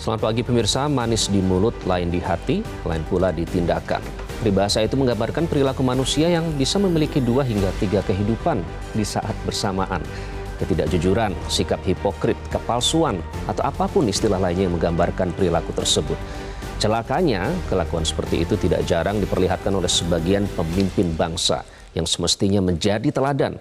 Selamat pagi pemirsa, manis di mulut, lain di hati, lain pula di tindakan. Peribahasa itu menggambarkan perilaku manusia yang bisa memiliki 2 hingga 3 kehidupan di saat bersamaan. Ketidakjujuran, sikap hipokrit, kepalsuan, atau apapun istilah lainnya yang menggambarkan perilaku tersebut. Celakanya, kelakuan seperti itu tidak jarang diperlihatkan oleh sebagian pemimpin bangsa yang semestinya menjadi teladan.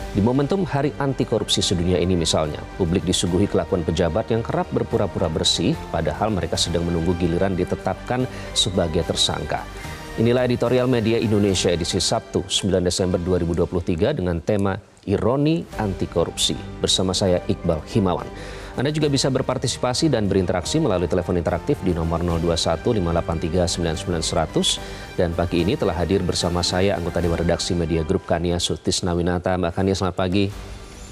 Di momentum Hari Anti Korupsi Sedunia ini misalnya, publik disuguhi kelakuan pejabat yang kerap berpura-pura bersih, padahal mereka sedang menunggu giliran ditetapkan sebagai tersangka. Inilah editorial Media Indonesia edisi Sabtu, 9 Desember 2023 dengan tema Ironi Anti Korupsi. Bersama saya Iqbal Himawan. Anda juga bisa berpartisipasi dan berinteraksi melalui telepon interaktif di nomor 021 583 99 100. Dan pagi ini telah hadir bersama saya anggota Dewan Redaksi Media Group Kania Sutisnawinata. Mbak Kania, selamat pagi.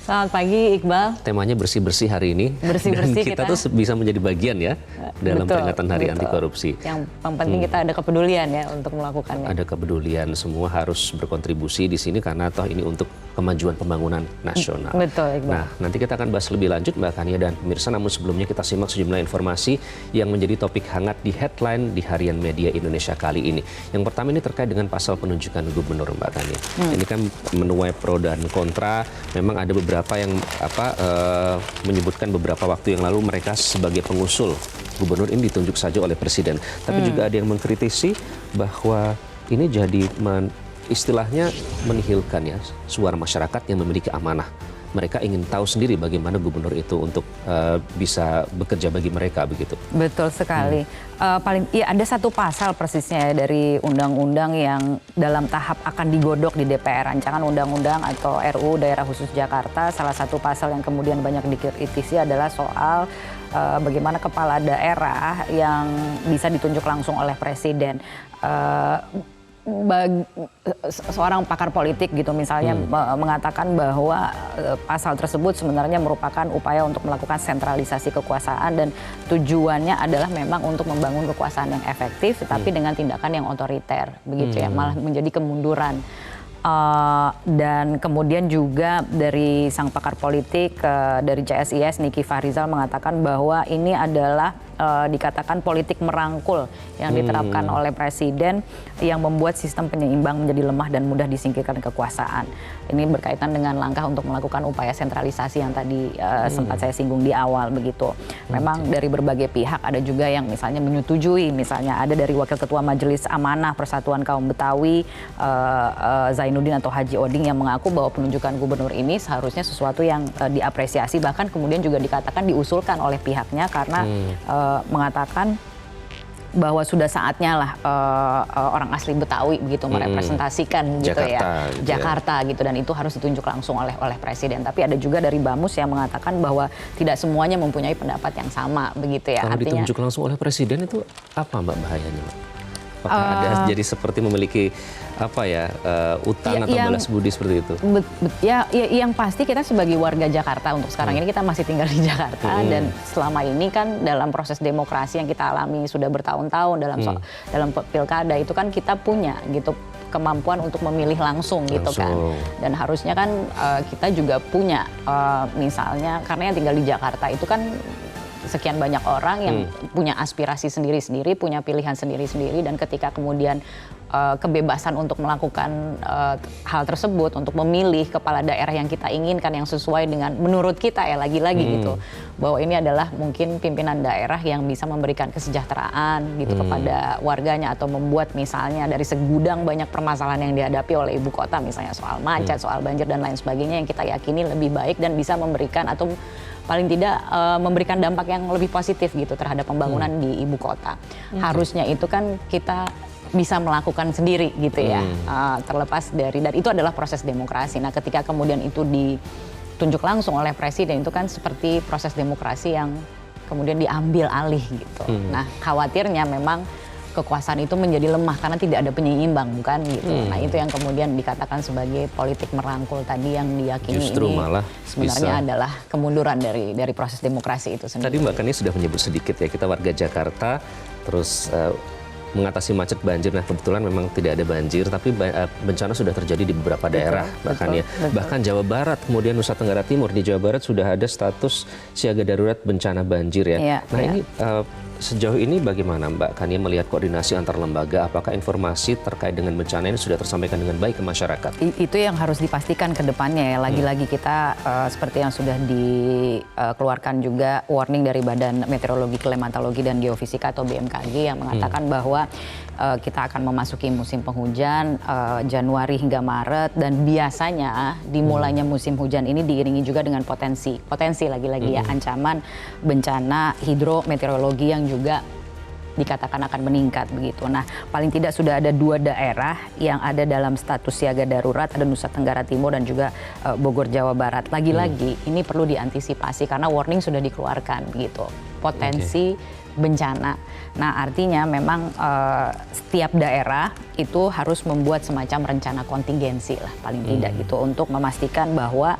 Selamat pagi Iqbal. Temanya bersih-bersih hari ini. Bersih-bersih kita tuh bisa menjadi bagian ya dalam peringatan Hari Anti Korupsi. Yang penting kita ada kepedulian ya untuk melakukannya. Ada kepedulian, semua harus berkontribusi di sini karena toh ini untuk kemajuan pembangunan nasional. Betul, Iqbal. Nah, nanti kita akan bahas lebih lanjut Mbak Kania dan pemirsa, namun sebelumnya kita simak sejumlah informasi yang menjadi topik hangat di headline di Harian Media Indonesia kali ini. Yang pertama ini terkait dengan pasal penunjukan gubernur Mbak Kania. Ini kan menuai pro dan kontra. Memang ada beberapa yang menyebutkan beberapa waktu yang lalu mereka sebagai pengusul gubernur ini ditunjuk saja oleh presiden. Tapi juga ada yang mengkritisi bahwa ini jadi istilahnya menihilkan ya suara masyarakat yang memiliki amanah. Mereka ingin tahu sendiri bagaimana gubernur itu untuk bisa bekerja bagi mereka begitu. Betul sekali. Ada satu pasal persisnya ya dari undang-undang yang dalam tahap akan digodok di DPR, rancangan undang-undang atau RUU Daerah Khusus Jakarta. Salah satu pasal yang kemudian banyak dikritisi adalah soal bagaimana kepala daerah yang bisa ditunjuk langsung oleh presiden. Seorang pakar politik gitu misalnya mengatakan bahwa pasal tersebut sebenarnya merupakan upaya untuk melakukan sentralisasi kekuasaan dan tujuannya adalah memang untuk membangun kekuasaan yang efektif tetapi dengan tindakan yang otoriter begitu ya, malah menjadi kemunduran. Dan kemudian juga dari sang pakar politik dari CSIS Niki Fahrizal mengatakan bahwa ini adalah dikatakan politik merangkul yang diterapkan oleh presiden yang membuat sistem penyeimbang menjadi lemah dan mudah disingkirkan kekuasaan. Ini berkaitan dengan langkah untuk melakukan upaya sentralisasi yang tadi sempat saya singgung di awal begitu. Memang dari berbagai pihak ada juga yang misalnya menyetujui, misalnya ada dari Wakil Ketua Majelis Amanah Persatuan Kaum Betawi Zainuddin atau Haji Oding yang mengaku bahwa penunjukan gubernur ini seharusnya sesuatu yang diapresiasi, bahkan kemudian juga dikatakan diusulkan oleh pihaknya karena mengatakan bahwa sudah saatnya lah orang asli Betawi begitu merepresentasikan gitu Jakarta gitu, dan itu harus ditunjuk langsung oleh presiden. Tapi ada juga dari Bamus yang mengatakan bahwa tidak semuanya mempunyai pendapat yang sama begitu ya. Kalau artinya ditunjuk langsung oleh presiden itu apa Mbak bahayanya Mbak? Apakah ada jadi seperti memiliki utang atau balas budi seperti itu? Yang pasti kita sebagai warga Jakarta untuk sekarang ini kita masih tinggal di Jakarta dan selama ini kan dalam proses demokrasi yang kita alami sudah bertahun-tahun dalam pilkada itu kan kita punya gitu kemampuan untuk memilih langsung gitu kan, dan harusnya kan kita juga punya misalnya karena yang tinggal di Jakarta itu kan sekian banyak orang yang punya aspirasi sendiri-sendiri, punya pilihan sendiri-sendiri, dan ketika kemudian kebebasan untuk melakukan hal tersebut, untuk memilih kepala daerah yang kita inginkan, yang sesuai dengan menurut kita ya lagi-lagi gitu, bahwa ini adalah mungkin pimpinan daerah yang bisa memberikan kesejahteraan gitu kepada warganya, atau membuat misalnya dari segudang banyak permasalahan yang dihadapi oleh ibu kota, misalnya soal macet, soal banjir dan lain sebagainya, yang kita yakini lebih baik dan bisa memberikan atau paling tidak memberikan dampak yang lebih positif gitu terhadap pembangunan di ibu kota. Harusnya itu kan kita bisa melakukan sendiri gitu ya, terlepas dari, dan itu adalah proses demokrasi. Nah ketika kemudian itu ditunjuk langsung oleh presiden, itu kan seperti proses demokrasi yang kemudian diambil alih gitu. Nah khawatirnya memang kekuasaan itu menjadi lemah karena tidak ada penyeimbang, bukan gitu. Nah itu yang kemudian dikatakan sebagai politik merangkul tadi, yang diyakini justru ini malah sebenarnya adalah kemunduran dari proses demokrasi itu sendiri. Tadi Mbak Kania sudah menyebut sedikit ya, kita warga Jakarta, terus mengatasi macet banjir. Nah kebetulan memang tidak ada banjir, tapi bencana sudah terjadi di beberapa daerah bahkan Jawa Barat, kemudian Nusa Tenggara Timur. Di Jawa Barat sudah ada status siaga darurat bencana banjir ya. Ini sejauh ini bagaimana Mbak Kania melihat koordinasi antar lembaga? Apakah informasi terkait dengan bencana ini sudah tersampaikan dengan baik ke masyarakat? Itu yang harus dipastikan ke depannya ya. Lagi-lagi kita seperti yang sudah dikeluarkan juga warning dari Badan Meteorologi, Klimatologi dan Geofisika atau BMKG yang mengatakan bahwa kita akan memasuki musim penghujan Januari hingga Maret, dan biasanya dimulainya musim hujan ini diiringi juga dengan potensi lagi-lagi ya ancaman bencana hidrometeorologi yang juga dikatakan akan meningkat begitu. Nah, paling tidak sudah ada 2 daerah yang ada dalam status siaga darurat, ada Nusa Tenggara Timur dan juga Bogor, Jawa Barat. Lagi-lagi ini perlu diantisipasi karena warning sudah dikeluarkan begitu. Potensi bencana. Nah, artinya memang setiap daerah itu harus membuat semacam rencana kontingensi lah paling tidak gitu untuk memastikan bahwa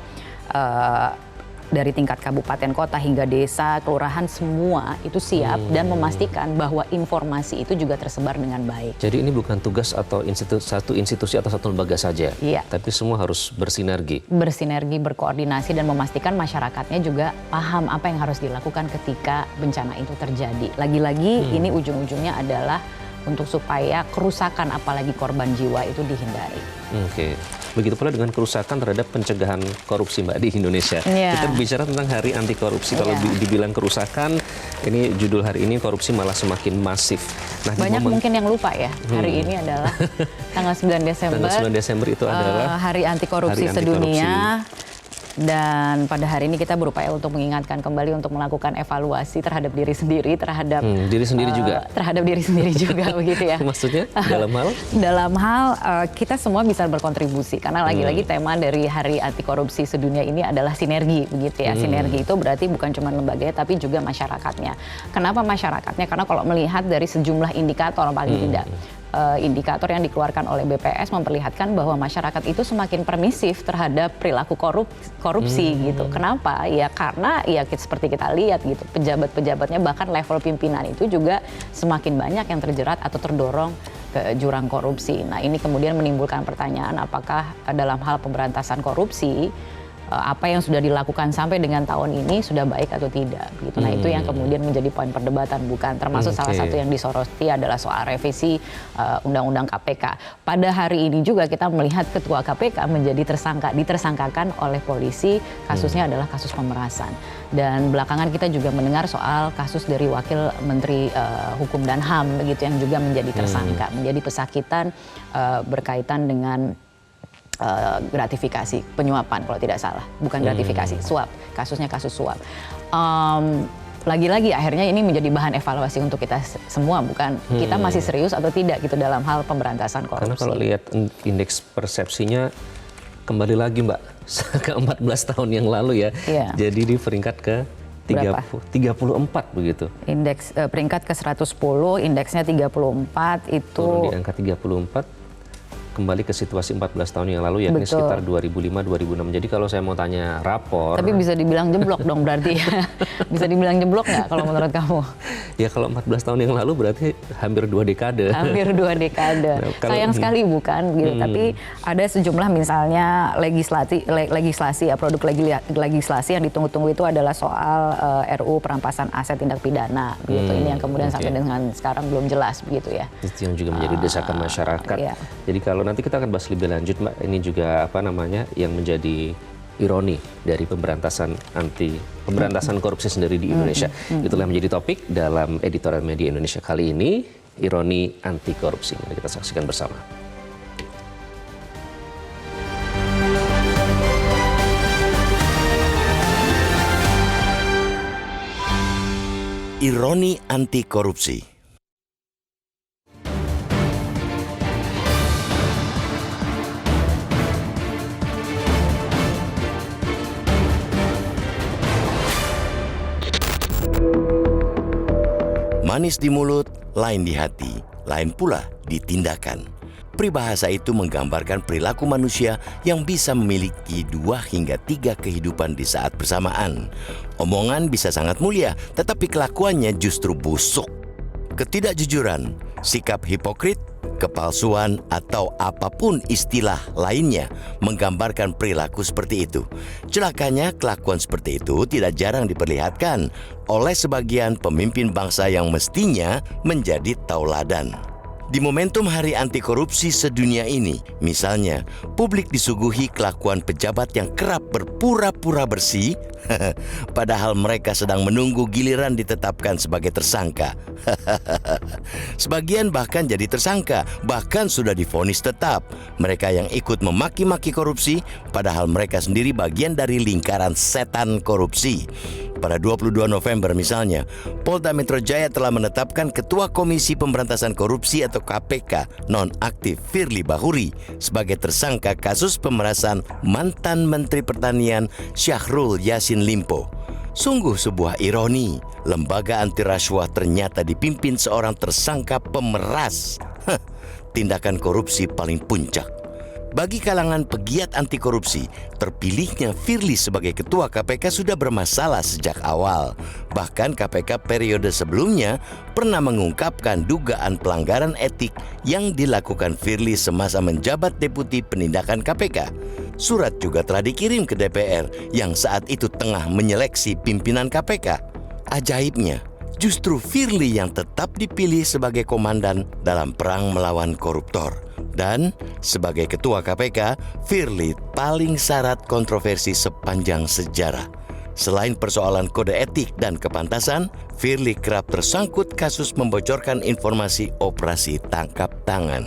dari tingkat kabupaten, kota hingga desa, kelurahan semua itu siap dan memastikan bahwa informasi itu juga tersebar dengan baik. Jadi ini bukan tugas atau satu institusi atau satu lembaga saja, tapi semua harus bersinergi. Bersinergi, berkoordinasi dan memastikan masyarakatnya juga paham apa yang harus dilakukan ketika bencana itu terjadi. Lagi-lagi ini ujung-ujungnya adalah untuk supaya kerusakan apalagi korban jiwa itu dihindari. Oke. Begitu pula dengan kerusakan terhadap pencegahan korupsi Mbak di Indonesia. Kita bicara tentang Hari Anti Korupsi. Kalau dibilang kerusakan, ini judul hari ini korupsi malah semakin masif. Nah, banyak mungkin yang lupa ya, hari ini adalah tanggal 9 Desember. Tanggal 9 Desember itu adalah Hari Anti Korupsi Sedunia. Dan pada hari ini kita berupaya untuk mengingatkan kembali untuk melakukan evaluasi terhadap diri sendiri, terhadap diri sendiri juga. Terhadap diri sendiri juga begitu ya. Maksudnya dalam hal? Dalam hal kita semua bisa berkontribusi karena lagi-lagi tema dari Hari Anti Korupsi Sedunia ini adalah sinergi begitu ya. Sinergi itu berarti bukan cuma lembaganya tapi juga masyarakatnya. Kenapa masyarakatnya? Karena kalau melihat dari sejumlah indikator paling tidak indikator yang dikeluarkan oleh BPS memperlihatkan bahwa masyarakat itu semakin permisif terhadap perilaku korupsi gitu. Kenapa? Ya karena ya seperti kita lihat gitu, pejabat-pejabatnya bahkan level pimpinan itu juga semakin banyak yang terjerat atau terdorong ke jurang korupsi. Nah, ini kemudian menimbulkan pertanyaan apakah dalam hal pemberantasan korupsi apa yang sudah dilakukan sampai dengan tahun ini sudah baik atau tidak gitu. Nah, itu yang kemudian menjadi poin perdebatan, bukan termasuk salah satu yang disoroti adalah soal revisi Undang-Undang KPK. Pada hari ini juga kita melihat Ketua KPK menjadi ditersangkakan oleh polisi, kasusnya adalah kasus pemerasan. Dan belakangan kita juga mendengar soal kasus dari Wakil Menteri Hukum dan HAM begitu yang juga menjadi tersangka, menjadi pesakitan berkaitan dengan gratifikasi, penyuapan kalau tidak salah, bukan gratifikasi, suap, kasusnya kasus suap. Lagi-lagi akhirnya ini menjadi bahan evaluasi untuk kita semua, bukan kita masih serius atau tidak gitu dalam hal pemberantasan korupsi. Karena kalau lihat indeks persepsinya kembali lagi Mbak ke 14 tahun yang lalu ya, jadi di peringkat ke 34 begitu. Indeks peringkat ke 110, indeksnya 34 itu. Turun di angka 34. Kembali ke situasi 14 tahun yang lalu, yakni sekitar 2005-2006. Jadi kalau saya mau tanya rapor... Tapi bisa dibilang jeblok dong berarti ya? Bisa dibilang jeblok nggak kalau menurut kamu? Ya kalau 14 tahun yang lalu berarti hampir 2 dekade. Hampir 2 dekade. Nah, sayang sekali bukan gitu. Tapi ada sejumlah misalnya legislasi ya, produk legislasi yang ditunggu-tunggu itu adalah soal RU perampasan aset tindak pidana. Gitu. Ini yang kemudian sampai dengan sekarang belum jelas begitu ya. Itu yang juga menjadi desakan masyarakat. Jadi kalau nanti kita akan bahas lebih lanjut Mbak, ini juga yang menjadi ironi dari pemberantasan korupsi sendiri di Indonesia. Itulah yang menjadi topik dalam editorial Media Indonesia kali ini, ironi anti korupsi. Mari kita saksikan bersama. Ironi anti korupsi. Manis di mulut, lain di hati, lain pula di tindakan. Peribahasa itu menggambarkan perilaku manusia yang bisa memiliki 2 hingga 3 kehidupan di saat bersamaan. Omongan bisa sangat mulia, tetapi kelakuannya justru busuk. Ketidakjujuran, Sikap hipokrit, kepalsuan, atau apapun istilah lainnya menggambarkan perilaku seperti itu. Celakanya, kelakuan seperti itu tidak jarang diperlihatkan oleh sebagian pemimpin bangsa yang mestinya menjadi tauladan. Di momentum Hari Anti Korupsi sedunia ini, misalnya, publik disuguhi kelakuan pejabat yang kerap berpura-pura bersih, padahal mereka sedang menunggu giliran ditetapkan sebagai tersangka. Sebagian bahkan jadi tersangka, bahkan sudah divonis tetap. Mereka yang ikut memaki-maki korupsi, padahal mereka sendiri bagian dari lingkaran setan korupsi. Pada 22 November misalnya, Polda Metro Jaya telah menetapkan Ketua Komisi Pemberantasan Korupsi atau KPK nonaktif Firly Bahuri sebagai tersangka kasus pemerasan mantan Menteri Pertanian Syahrul Yassin Limpo. Sungguh sebuah ironi, lembaga anti rasuah ternyata dipimpin seorang tersangka pemeras. Tindakan korupsi paling puncak. Bagi kalangan pegiat anti korupsi, terpilihnya Firly sebagai ketua KPK sudah bermasalah sejak awal. Bahkan KPK periode sebelumnya pernah mengungkapkan dugaan pelanggaran etik yang dilakukan Firly semasa menjabat Deputi Penindakan KPK. Surat juga telah dikirim ke DPR yang saat itu tengah menyeleksi pimpinan KPK. Ajaibnya, justru Firly yang tetap dipilih sebagai komandan dalam perang melawan koruptor. Dan sebagai ketua KPK, Firly paling syarat kontroversi sepanjang sejarah. Selain persoalan kode etik dan kepantasan, Firly kerap tersangkut kasus membocorkan informasi operasi tangkap tangan.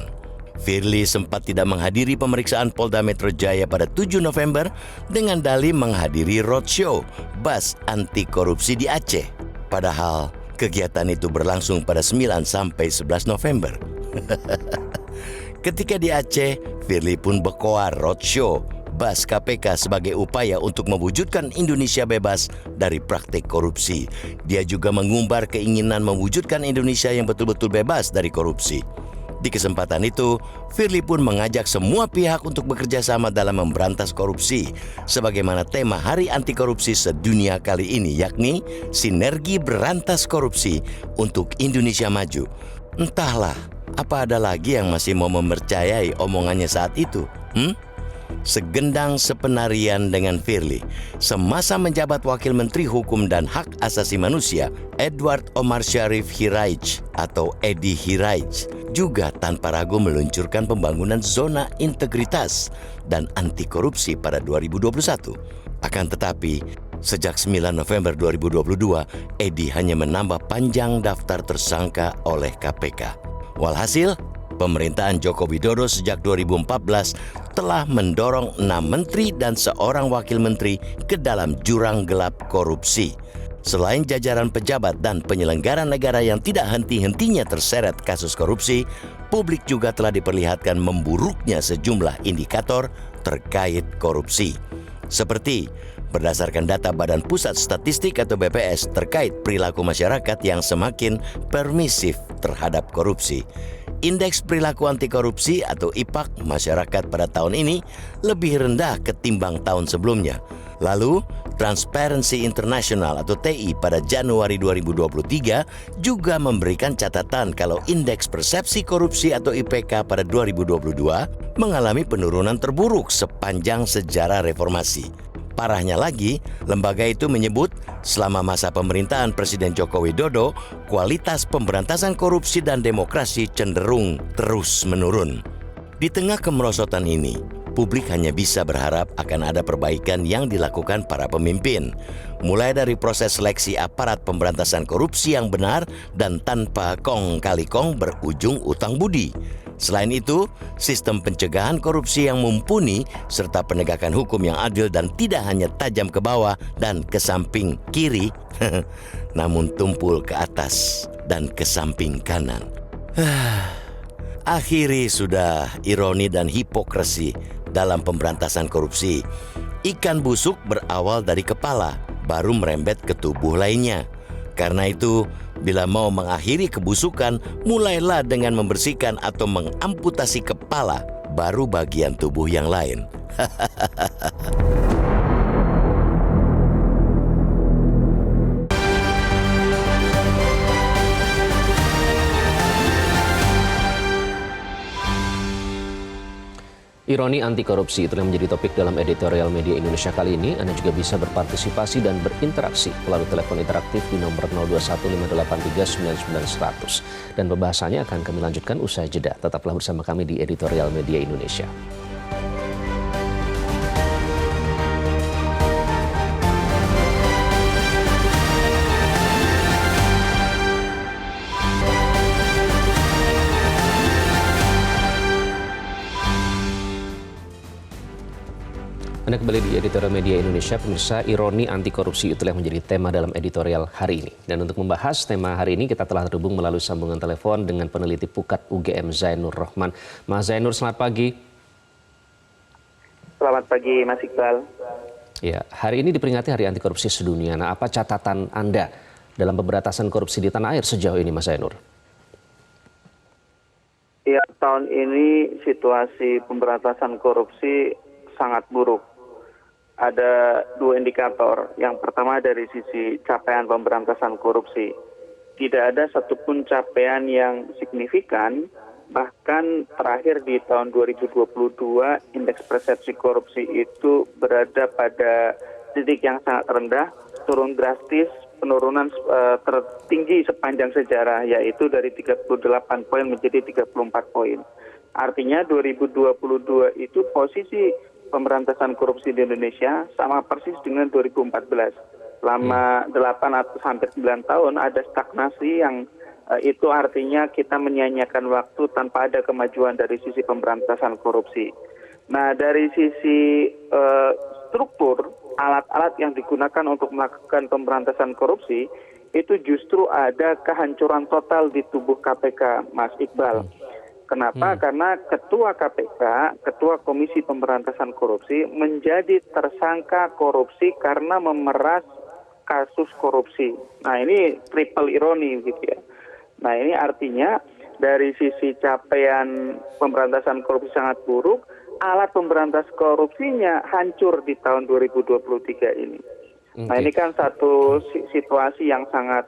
Firly sempat tidak menghadiri pemeriksaan Polda Metro Jaya pada 7 November dengan dalih menghadiri roadshow bas anti korupsi di Aceh. Padahal kegiatan itu berlangsung pada 9 sampai 11 November. Ketika di Aceh, Firly pun berkoar roadshow bas KPK sebagai upaya untuk mewujudkan Indonesia bebas dari praktik korupsi. Dia juga mengumbar keinginan mewujudkan Indonesia yang betul-betul bebas dari korupsi. Di kesempatan itu, Firly pun mengajak semua pihak untuk bekerja sama dalam memberantas korupsi, sebagaimana tema Hari Anti Korupsi sedunia kali ini, yakni Sinergi Berantas Korupsi untuk Indonesia Maju. Entahlah, apa ada lagi yang masih mau mempercayai omongannya saat itu? Segendang sepenarian dengan Firly. Semasa menjabat Wakil Menteri Hukum dan Hak Asasi Manusia, Edward Omar Syarif Hiraij atau Edi Hiraij juga tanpa ragu meluncurkan pembangunan zona integritas dan anti korupsi pada 2021. Akan tetapi, sejak 9 November 2022, Edi hanya menambah panjang daftar tersangka oleh KPK. Walhasil, pemerintahan Joko Widodo sejak 2014 telah mendorong 6 menteri dan seorang wakil menteri ke dalam jurang gelap korupsi. Selain jajaran pejabat dan penyelenggara negara yang tidak henti-hentinya terseret kasus korupsi, publik juga telah diperlihatkan memburuknya sejumlah indikator terkait korupsi. Seperti berdasarkan data Badan Pusat Statistik atau BPS terkait perilaku masyarakat yang semakin permisif terhadap korupsi. Indeks Perilaku Anti Korupsi atau IPAK masyarakat pada tahun ini lebih rendah ketimbang tahun sebelumnya. Lalu, Transparency International atau TI pada Januari 2023 juga memberikan catatan kalau Indeks Persepsi Korupsi atau IPK pada 2022 mengalami penurunan terburuk sepanjang sejarah reformasi. Parahnya lagi, lembaga itu menyebut selama masa pemerintahan Presiden Joko Widodo, kualitas pemberantasan korupsi dan demokrasi cenderung terus menurun. Di tengah kemerosotan ini, publik hanya bisa berharap akan ada perbaikan yang dilakukan para pemimpin. Mulai dari proses seleksi aparat pemberantasan korupsi yang benar dan tanpa kong kali kong berujung utang budi. Selain itu, sistem pencegahan korupsi yang mumpuni serta penegakan hukum yang adil dan tidak hanya tajam ke bawah dan ke samping kiri, namun tumpul ke atas dan ke samping kanan. Akhiri sudah ironi dan hipokrisi dalam pemberantasan korupsi. Ikan busuk berawal dari kepala, baru merembet ke tubuh lainnya. Karena itu, bila mau mengakhiri kebusukan, mulailah dengan membersihkan atau mengamputasi kepala, baru bagian tubuh yang lain. Ironi anti korupsi itu yang menjadi topik dalam editorial Media Indonesia kali ini. Anda juga bisa berpartisipasi dan berinteraksi melalui telepon interaktif di nomor 0215839900. Dan pembahasannya akan kami lanjutkan usai jeda. Tetaplah bersama kami di editorial Media Indonesia. Anda kembali di editorial Media Indonesia, pemirsa. Ironi anti korupsi itulah yang menjadi tema dalam editorial hari ini. Dan untuk membahas tema hari ini, kita telah terhubung melalui sambungan telepon dengan peneliti Pukat UGM Zainur Rohman. Mas Zainur, selamat pagi. Selamat pagi, Mas Iqbal. Ya, hari ini diperingati Hari Anti Korupsi Sedunia. Nah, apa catatan Anda dalam pemberantasan korupsi di tanah air sejauh ini, Mas Zainur? Ya, tahun ini situasi pemberantasan korupsi sangat buruk. Ada dua indikator. Yang pertama dari sisi capaian pemberantasan korupsi. Tidak ada satupun capaian yang signifikan, bahkan terakhir di tahun 2022 indeks persepsi korupsi itu berada pada titik yang sangat rendah, turun drastis, penurunan tertinggi sepanjang sejarah, yaitu dari 38 poin menjadi 34 poin. Artinya 2022 itu posisi pemberantasan korupsi di Indonesia sama persis dengan 2014. Selama 8 atau hampir 9 tahun ada stagnasi yang itu artinya kita menyia-nyiakan waktu tanpa ada kemajuan dari sisi pemberantasan korupsi. Nah, dari sisi struktur, alat-alat yang digunakan untuk melakukan pemberantasan korupsi, itu justru ada kehancuran total di tubuh KPK, Mas Iqbal. Kenapa? Karena Ketua KPK, Ketua Komisi Pemberantasan Korupsi, menjadi tersangka korupsi karena memeras kasus korupsi. Nah, ini triple ironi gitu ya. Nah, ini artinya dari sisi capaian pemberantasan korupsi sangat buruk, alat pemberantas korupsinya hancur di tahun 2023 ini. Nah, ini kan satu situasi yang sangat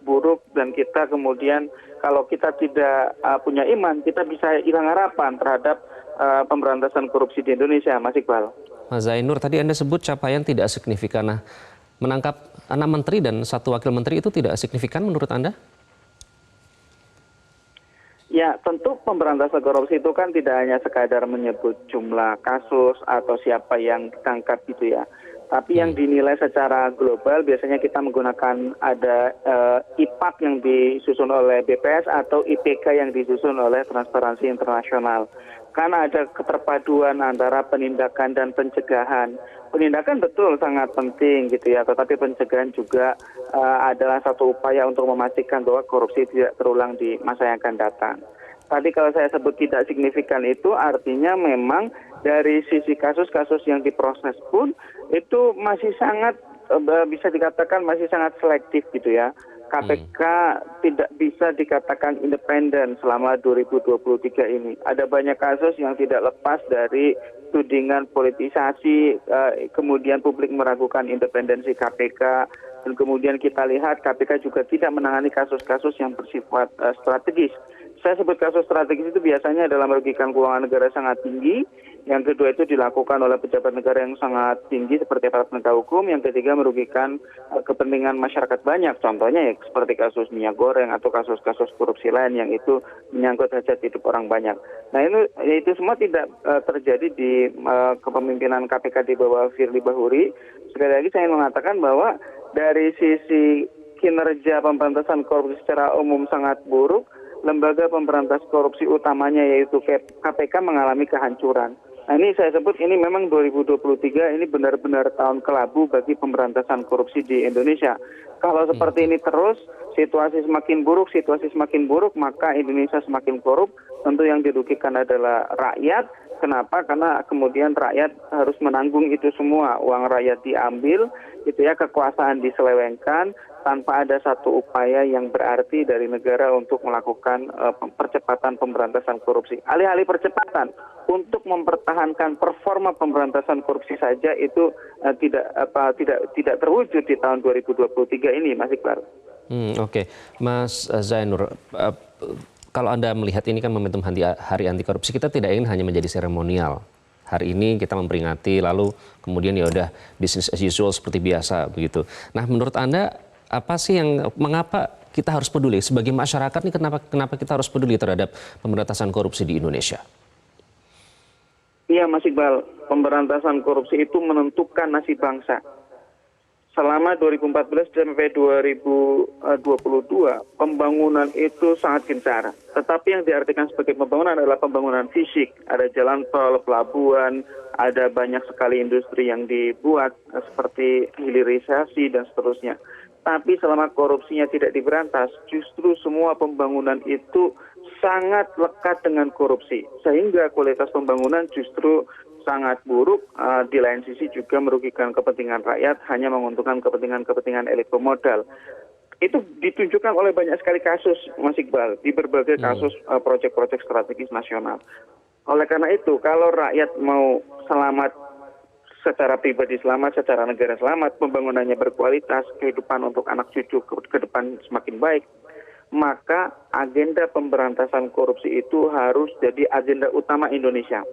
buruk, dan kita kemudian kalau kita tidak punya iman, kita bisa hilang harapan terhadap pemberantasan korupsi di Indonesia, Mas Iqbal. Mas Zainur, tadi Anda sebut capaian tidak signifikan. Nah, menangkap 6 menteri dan 1 wakil menteri itu tidak signifikan menurut Anda? Ya, tentu pemberantasan korupsi itu kan tidak hanya sekadar menyebut jumlah kasus atau siapa yang ditangkap gitu ya. Tapi yang dinilai secara global biasanya kita menggunakan ada IPAK yang disusun oleh BPS atau IPK yang disusun oleh Transparansi Internasional. Karena ada keterpaduan antara penindakan dan pencegahan. Penindakan betul sangat penting gitu ya, tetapi pencegahan juga adalah satu upaya untuk memastikan bahwa korupsi tidak terulang di masa yang akan datang. Tadi kalau saya sebut tidak signifikan itu artinya memang dari sisi kasus-kasus yang diproses pun itu masih sangat bisa dikatakan masih sangat selektif gitu ya. KPK tidak bisa dikatakan independen selama 2023 ini. Ada banyak kasus yang tidak lepas dari tudingan politisasi, kemudian publik meragukan independensi KPK, dan kemudian kita lihat KPK juga tidak menangani kasus-kasus yang bersifat strategis. Saya sebut kasus strategis itu biasanya adalah merugikan keuangan negara sangat tinggi. Yang kedua itu dilakukan oleh pejabat negara yang sangat tinggi seperti aparat penegak hukum. Yang ketiga merugikan kepentingan masyarakat banyak. Contohnya ya seperti kasus minyak goreng atau kasus-kasus korupsi lain yang itu menyangkut hajat hidup orang banyak. Nah itu semua tidak terjadi di kepemimpinan KPK di bawah Firly Bahuri. Sekali lagi saya ingin mengatakan bahwa dari sisi kinerja pemberantasan korupsi secara umum sangat buruk. Lembaga pemberantas korupsi utamanya yaitu KPK mengalami kehancuran. Nah ini saya sebut ini memang 2023 ini benar-benar tahun kelabu bagi pemberantasan korupsi di Indonesia. Kalau seperti ini terus, situasi semakin buruk, maka Indonesia semakin korup. Tentu yang dirugikan adalah rakyat. Kenapa? Karena kemudian rakyat harus menanggung itu semua. Uang rakyat diambil, gitu ya, kekuasaan diselewengkan, tanpa ada satu upaya yang berarti dari negara untuk melakukan percepatan pemberantasan korupsi. Alih-alih percepatan untuk mempertahankan performa pemberantasan korupsi saja itu tidak terwujud di tahun 2023 ini, Mas Iqbal. Oke. Mas Zainur, kalau Anda melihat ini kan momentum Hari Anti Korupsi, kita tidak ingin hanya menjadi seremonial. hari ini kita memperingati, lalu kemudian ya udah business as usual seperti biasa begitu. Nah, menurut Anda apa sih mengapa kita harus peduli sebagai masyarakat nih, kenapa kita harus peduli terhadap pemberantasan korupsi di Indonesia? Iya, Mas Iqbal, pemberantasan korupsi itu menentukan nasib bangsa. Selama 2014 sampai 2022, pembangunan itu sangat gencar. Tetapi yang diartikan sebagai pembangunan adalah pembangunan fisik. Ada jalan tol, pelabuhan, ada banyak sekali industri yang dibuat seperti hilirisasi dan seterusnya. Tapi selama korupsinya tidak diberantas, justru semua pembangunan itu sangat lekat dengan korupsi. Sehingga kualitas pembangunan justru sangat buruk, di lain sisi juga merugikan kepentingan rakyat, hanya menguntungkan kepentingan elit pemodal. Itu ditunjukkan oleh banyak sekali kasus, Mas Iqbal, di berbagai kasus proyek-proyek strategis nasional. Oleh karena itu, kalau rakyat mau selamat secara pribadi, selamat secara negara, selamat, pembangunannya berkualitas, kehidupan untuk anak cucu ke depan semakin baik, maka agenda pemberantasan korupsi itu harus jadi agenda utama Indonesia.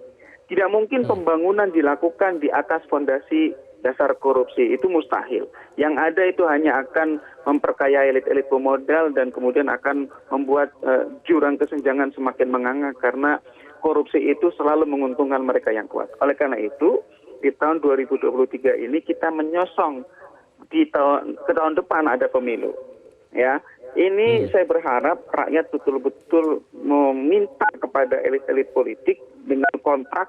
Tidak mungkin pembangunan dilakukan di atas fondasi dasar korupsi, itu mustahil. Yang ada itu hanya akan memperkaya elit-elit pemodal dan kemudian akan membuat jurang kesenjangan semakin menganga karena korupsi itu selalu menguntungkan mereka yang kuat. Oleh karena itu, di tahun 2023 ini kita menyosong ke tahun depan ada pemilu. Ya, ini saya berharap rakyat betul-betul meminta kepada elit-elit politik dengan kontrak,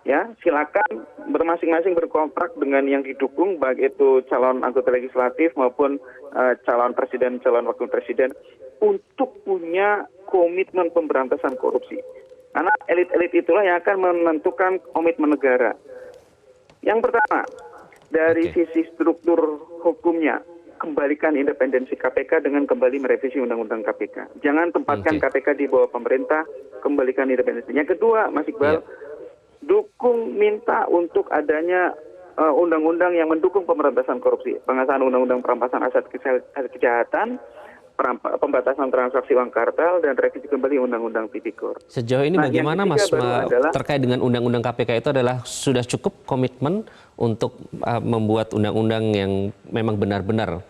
ya silakan bermasing-masing berkontrak dengan yang didukung, baik itu calon anggota legislatif maupun calon presiden, calon wakil presiden, untuk punya komitmen pemberantasan korupsi. Karena elit-elit itulah yang akan menentukan komitmen negara. Yang pertama, dari sisi struktur hukumnya, kembalikan independensi KPK dengan kembali merevisi Undang-Undang KPK. Jangan tempatkan KPK di bawah pemerintah, kembalikan independensi. Yang kedua, Mas Iqbal, dukung, minta untuk adanya undang-undang yang mendukung pemberantasan korupsi. Pengesahan Undang-Undang Perampasan Aset Kejahatan, pembatasan transaksi uang kartel, dan revisi kembali Undang-Undang Tipikor. Sejauh ini bagaimana Mas terkait dengan Undang-Undang KPK itu adalah sudah cukup komitmen untuk membuat undang-undang yang memang benar-benar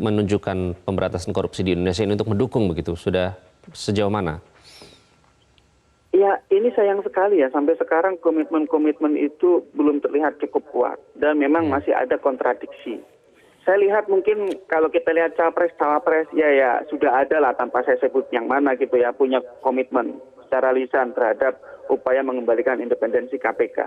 menunjukkan pemberantasan korupsi di Indonesia ini untuk mendukung begitu? Sudah sejauh mana? Ya, ini sayang sekali ya, sampai sekarang komitmen-komitmen itu belum terlihat cukup kuat dan memang masih ada kontradiksi. Saya lihat mungkin kalau kita lihat capres-cawapres ya sudah ada lah, tanpa saya sebut yang mana gitu ya, punya komitmen secara lisan terhadap upaya mengembalikan independensi KPK.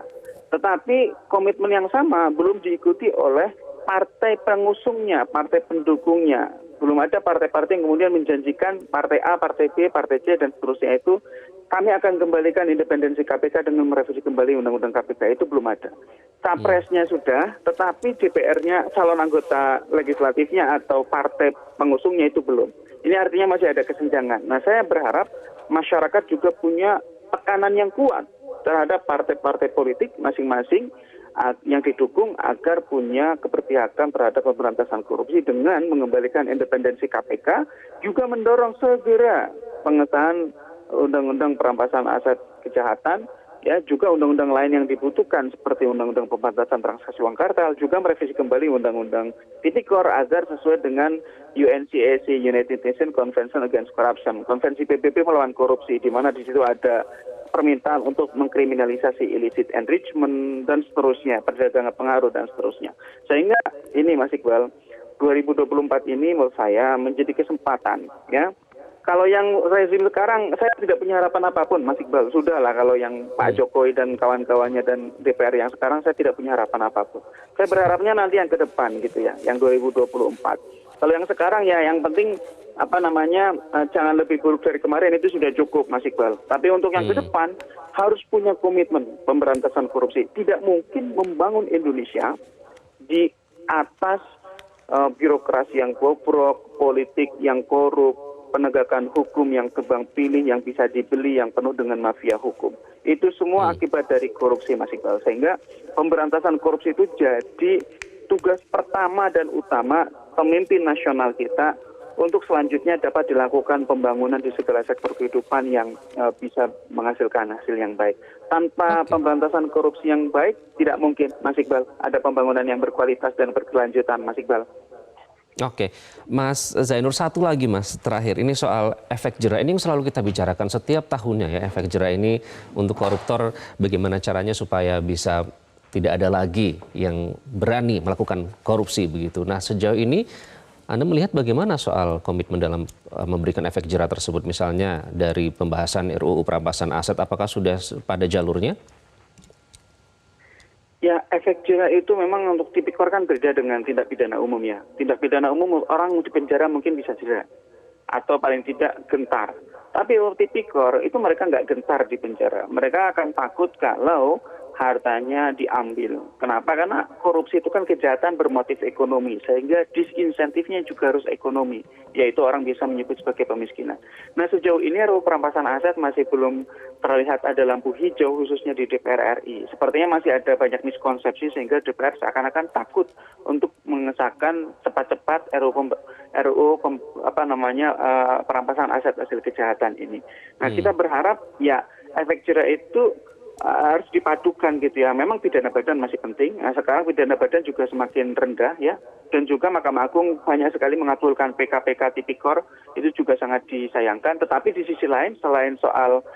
Tetapi komitmen yang sama belum diikuti oleh partai pengusungnya, partai pendukungnya. Belum ada partai-partai yang kemudian menjanjikan partai A, partai B, partai C, dan seterusnya itu kami akan kembalikan independensi KPK dengan merevisi kembali Undang-Undang KPK. Itu belum ada. Capresnya sudah, tetapi DPR-nya, calon anggota legislatifnya atau partai pengusungnya itu belum. Ini artinya masih ada kesenjangan. Nah, saya berharap masyarakat juga punya tekanan yang kuat terhadap partai-partai politik masing-masing yang didukung agar punya keberpihakan terhadap pemberantasan korupsi dengan mengembalikan independensi KPK, juga mendorong segera pengesahan Undang-Undang Perampasan Aset Kejahatan, ya juga undang-undang lain yang dibutuhkan seperti Undang-Undang Pembatasan Transaksi Uang Kartel, juga merevisi kembali Undang-Undang Tipikor agar sesuai dengan UNCAC, United Nations Convention Against Corruption, Konvensi PBB melawan korupsi, di mana di situ ada permintaan untuk mengkriminalisasi illicit enrichment dan seterusnya, perdagangan pengaruh dan seterusnya. Sehingga ini Mas Iqbal, 2024 ini menurut saya menjadi kesempatan, ya. Kalau yang rezim sekarang, saya tidak punya harapan apapun, Mas Iqbal. Sudahlah kalau yang Pak Jokowi dan kawan-kawannya dan DPR yang sekarang, saya tidak punya harapan apapun. Saya berharapnya nanti yang ke depan gitu ya, yang 2024. Kalau yang sekarang ya yang penting jangan lebih buruk dari kemarin, itu sudah cukup, Mas Iqbal. Tapi untuk yang ke depan harus punya komitmen pemberantasan korupsi. Tidak mungkin membangun Indonesia di atas birokrasi yang bobrok, politik yang korup, penegakan hukum yang tebang pilih, yang bisa dibeli, yang penuh dengan mafia hukum. Itu semua akibat dari korupsi, Mas Iqbal. Sehingga pemberantasan korupsi itu jadi tugas pertama dan utama pemimpin nasional kita untuk selanjutnya dapat dilakukan pembangunan di segala sektor kehidupan yang bisa menghasilkan hasil yang baik. Tanpa pemberantasan korupsi yang baik, tidak mungkin, Mas Iqbal, ada pembangunan yang berkualitas dan berkelanjutan, Mas Iqbal. Oke, Mas Zainur, satu lagi Mas, terakhir ini soal efek jera. Ini yang selalu kita bicarakan setiap tahunnya ya, efek jera ini untuk koruptor, bagaimana caranya supaya bisa tidak ada lagi yang berani melakukan korupsi begitu. Nah, sejauh ini Anda melihat bagaimana soal komitmen dalam memberikan efek jera tersebut, misalnya dari pembahasan RUU perampasan aset, apakah sudah pada jalurnya? Ya, efek jera itu memang untuk tipikor kan berbeda dengan tindak pidana umum ya. Tindak pidana umum orang di penjara mungkin bisa jera atau paling tidak gentar. Tapi untuk tipikor itu mereka nggak gentar di penjara. Mereka akan takut kalau hartanya diambil. Kenapa? Karena korupsi itu kan kejahatan bermotif ekonomi, sehingga disinsentifnya juga harus ekonomi, yaitu orang bisa menyebut sebagai pemiskinan. Nah, sejauh ini RUU perampasan aset masih belum terlihat ada lampu hijau khususnya di DPR RI. Sepertinya masih ada banyak miskonsepsi sehingga DPR seakan-akan takut untuk mengesahkan cepat-cepat RUU perampasan aset hasil kejahatan ini. Nah, kita berharap ya efek jera itu harus dipadukan gitu ya. Memang pidana badan masih penting. Nah, sekarang pidana badan juga semakin rendah ya. Dan juga Mahkamah Agung banyak sekali mengabulkan PK-PK tipikor, itu juga sangat disayangkan. Tetapi di sisi lain, selain soal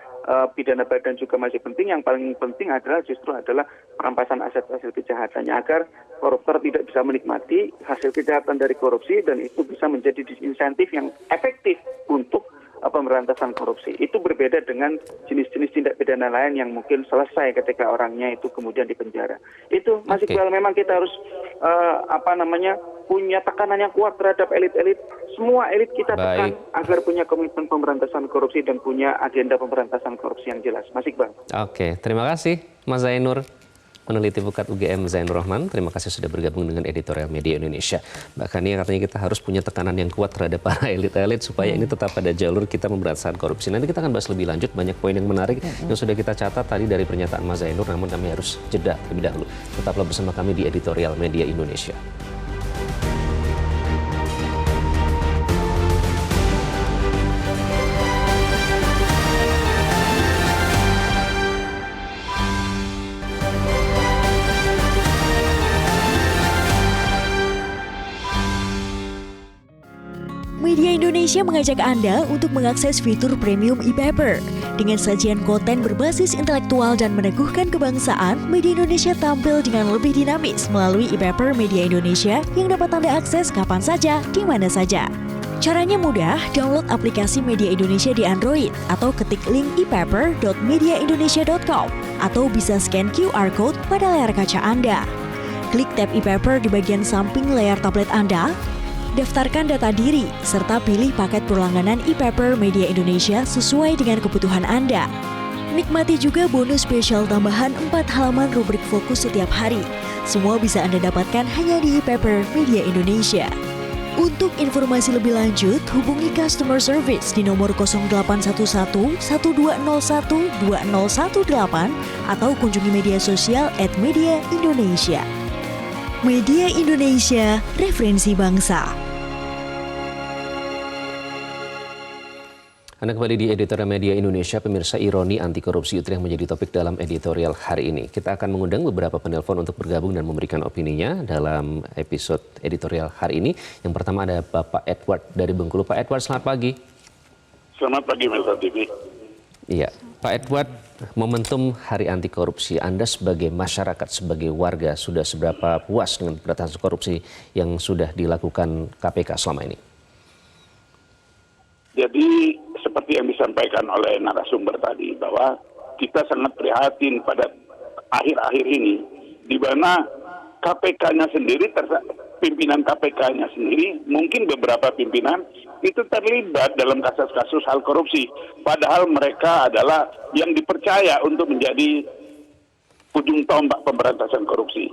pidana badan juga masih penting, yang paling penting adalah justru adalah perampasan aset hasil kejahatannya, agar koruptor tidak bisa menikmati hasil kejahatan dari korupsi, dan itu bisa menjadi disinsentif yang efektif untuk pemberantasan korupsi. Itu berbeda dengan jenis-jenis tindak pidana lain yang mungkin selesai ketika orangnya itu kemudian dipenjara. Itu Mas Iqbal, memang kita harus punya tekanan yang kuat terhadap elit-elit. Semua elit kita tekan agar punya komitmen pemberantasan korupsi dan punya agenda pemberantasan korupsi yang jelas. Mas Iqbal. Oke, terima kasih Mas Zainur, peneliti Pukat UGM Zainur Rahman. Terima kasih sudah bergabung dengan Editorial Media Indonesia. Bahkan ini katanya kita harus punya tekanan yang kuat terhadap para elit-elit supaya ini tetap pada jalur kita pemberantasan korupsi. Nanti kita akan bahas lebih lanjut, banyak poin yang menarik yang sudah kita catat tadi dari pernyataan Mas Zainur, namun kami harus jeda terlebih dahulu. Tetaplah bersama kami di Editorial Media Indonesia. Media Indonesia mengajak Anda untuk mengakses fitur premium e-paper. Dengan sajian konten berbasis intelektual dan meneguhkan kebangsaan, Media Indonesia tampil dengan lebih dinamis melalui e-paper Media Indonesia yang dapat Anda akses kapan saja, di mana saja. Caranya mudah, download aplikasi Media Indonesia di Android atau ketik link epaper.mediaindonesia.com atau bisa scan QR Code pada layar kaca Anda. Klik tab e-paper di bagian samping layar tablet Anda, daftarkan data diri, serta pilih paket berlangganan e-paper Media Indonesia sesuai dengan kebutuhan Anda. Nikmati juga bonus spesial tambahan 4 halaman rubrik fokus setiap hari. Semua bisa Anda dapatkan hanya di e-paper Media Indonesia. Untuk informasi lebih lanjut, hubungi customer service di nomor 0811 1201 2018 atau kunjungi media sosial @Media Indonesia. Media Indonesia, referensi bangsa. Anda kembali di Editorial Media Indonesia, pemirsa. Ironi anti korupsi itu yang menjadi topik dalam editorial hari ini. Kita akan mengundang beberapa penelpon untuk bergabung dan memberikan opininya dalam episode editorial hari ini. Yang pertama ada Bapak Edward dari Bengkulu. Pak Edward, selamat pagi. Selamat pagi, Mas TV. Iya, Pak Edward, momentum Hari Anti Korupsi, Anda sebagai masyarakat, sebagai warga, sudah seberapa puas dengan pemberantasan korupsi yang sudah dilakukan KPK selama ini? Jadi seperti yang disampaikan oleh narasumber tadi, bahwa kita sangat prihatin pada akhir-akhir ini, di mana KPK-nya sendiri, pimpinan KPK-nya sendiri, mungkin beberapa pimpinan itu terlibat dalam kasus-kasus hal korupsi. Padahal mereka adalah yang dipercaya untuk menjadi ujung tombak pemberantasan korupsi.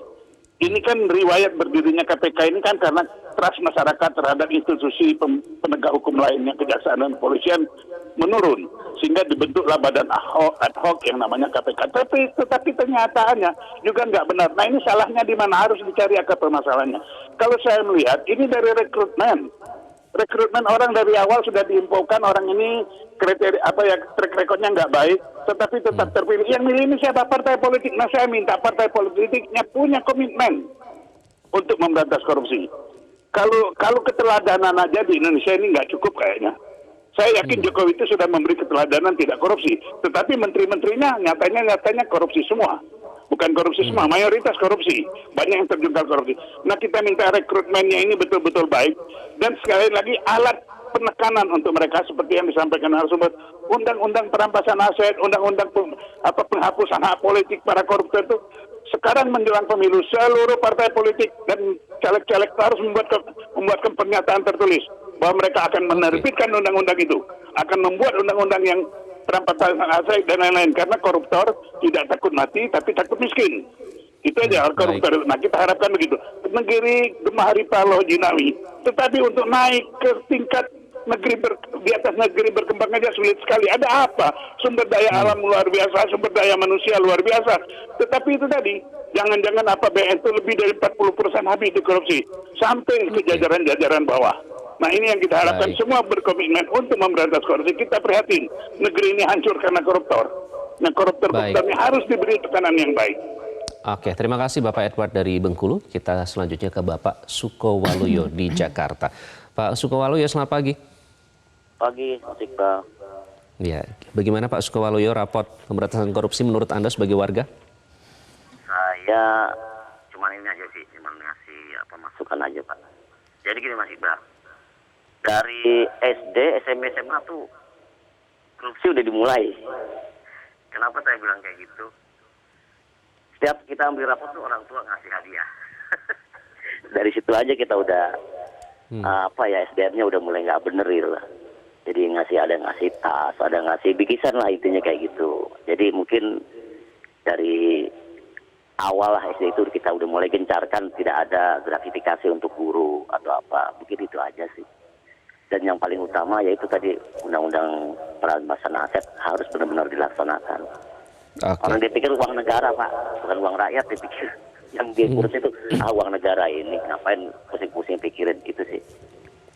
Ini kan riwayat berdirinya KPK ini kan karena trust masyarakat terhadap institusi penegak hukum lainnya, kejaksaan dan kepolisian menurun, sehingga dibentuklah badan ad hoc yang namanya KPK. Tetapi kenyataannya juga nggak benar. Nah, ini salahnya di mana, harus dicari akar permasalahannya. Kalau saya melihat ini dari rekrutmen rekrutmen orang dari awal sudah diinfokan orang ini kriteria track recordnya nggak baik, tetapi tetap terpilih. Yang milih ini siapa? Partai politik. Nah, saya minta partai politiknya punya komitmen untuk memberantas korupsi. Kalau keteladanan aja di Indonesia ini nggak cukup kayaknya. Saya yakin Jokowi itu sudah memberi keteladanan tidak korupsi, tetapi menteri-menterinya nyatanya korupsi semua. Bukan korupsi semua, mayoritas korupsi. Banyak yang terjungkal korupsi. Nah, kita minta rekrutmennya ini betul-betul baik. Dan sekali lagi alat penekanan untuk mereka seperti yang disampaikan narasumber. Undang-undang perampasan aset, undang-undang penghapusan hak politik para koruptor itu sekarang menjelang pemilu seluruh partai politik dan caleg-caleg harus membuatkan pernyataan tertulis bahwa mereka akan menerbitkan undang-undang itu, akan membuat undang-undang yang perampasan aset dan lain-lain, karena koruptor tidak takut mati tapi takut miskin. Itu aja koruptor. Nah, kita harapkan begitu. Negeri Gemah Haripalo Jinawi, tetapi untuk naik ke tingkat di atas negeri berkembang aja sulit sekali. Ada apa? Sumber daya alam luar biasa, sumber daya manusia luar biasa. Tetapi itu tadi, jangan-jangan APBN itu lebih dari 40% habis di korupsi sampai ke jajaran-jajaran bawah. Nah, ini yang kita harapkan. Semua berkomitmen untuk memberantas korupsi. Kita prihatin negeri ini hancur karena koruptor. Nah, koruptornya harus diberi tekanan yang baik. Oke, terima kasih Bapak Edward dari Bengkulu. Kita selanjutnya ke Bapak Sukowaluyo di Jakarta. Pak Sukowaluyo, selamat pagi. Pagi, Mas Iqbal. Ya, bagaimana Pak Sukowaluyo raport pemberantasan korupsi menurut Anda sebagai warga? Saya cuma ini aja sih, cuma ngasih masukan aja, Pak. Jadi gini Mas Iqbal, dari SD, SMP, SMA tuh korupsi udah dimulai. Kenapa saya bilang kayak gitu? Setiap kita ambil rapor tuh orang tua ngasih hadiah. Dari situ aja kita udah SDM-nya udah mulai nggak bener gitu lah. Jadi ada ngasih tas, ada ngasih bikisan lah, intinya kayak gitu. Jadi mungkin dari awal lah SD itu kita udah mulai gencarkan, tidak ada gratifikasi untuk guru atau apa. Mungkin itu aja sih. Dan yang paling utama yaitu tadi undang-undang perampasan aset harus benar-benar dilaksanakan. Orang dipikir uang negara, Pak, bukan uang rakyat. Dipikir yang dia urus itu uang negara ini, ngapain pusing-pusing pikirin itu sih.